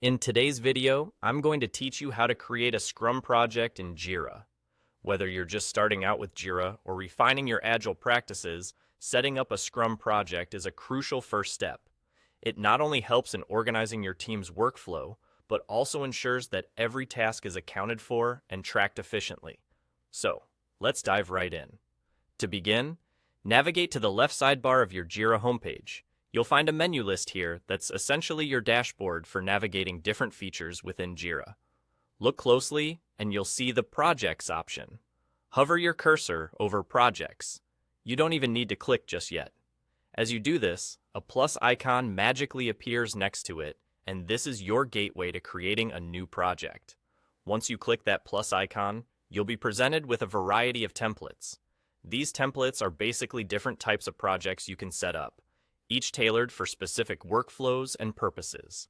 In today's video, I'm going to teach you how to create a Scrum project in Jira. Whether you're just starting out with Jira or refining your Agile practices, setting up a Scrum project is a crucial first step. It not only helps in organizing your team's workflow, but also ensures that every task is accounted for and tracked efficiently. So, let's dive right in. To begin, navigate to the left sidebar of your Jira homepage. You'll find a menu list here that's essentially your dashboard for navigating different features within Jira. Look closely and you'll see the Projects option. Hover your cursor over Projects. You don't even need to click just yet. As you do this, a plus icon magically appears next to it, and this is your gateway to creating a new project. Once you click that plus icon, you'll be presented with a variety of templates. These templates are basically different types of projects you can set up, each tailored for specific workflows and purposes.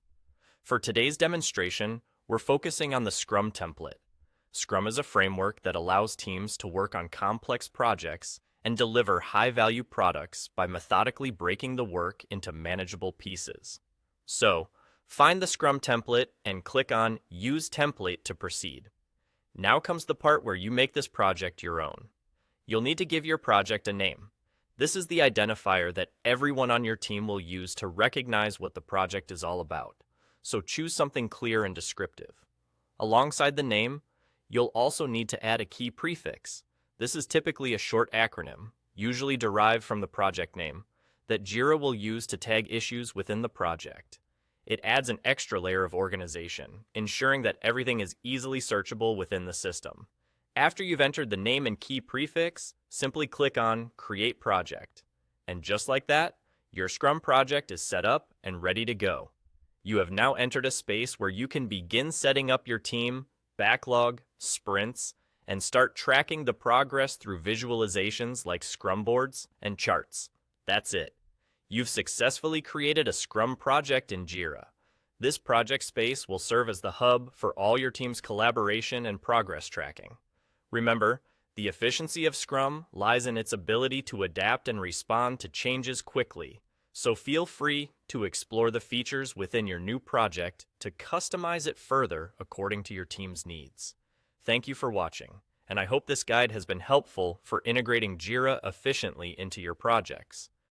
For today's demonstration, we're focusing on the Scrum template. Scrum is a framework that allows teams to work on complex projects and deliver high-value products by methodically breaking the work into manageable pieces. So, find the Scrum template and click on Use Template to proceed. Now comes the part where you make this project your own. You'll need to give your project a name. This is the identifier that everyone on your team will use to recognize what the project is all about. So choose something clear and descriptive. Alongside the name, you'll also need to add a key prefix. This is typically a short acronym, usually derived from the project name, that Jira will use to tag issues within the project. It adds an extra layer of organization, ensuring that everything is easily searchable within the system. After you've entered the name and key prefix, simply click on Create Project. And just like that, your Scrum project is set up and ready to go. You have now entered a space where you can begin setting up your team, backlog, sprints, and start tracking the progress through visualizations like Scrum boards and charts. That's it. You've successfully created a Scrum project in Jira. This project space will serve as the hub for all your team's collaboration and progress tracking. Remember, the efficiency of Scrum lies in its ability to adapt and respond to changes quickly, so feel free to explore the features within your new project to customize it further according to your team's needs. Thank you for watching, and I hope this guide has been helpful for integrating Jira efficiently into your projects.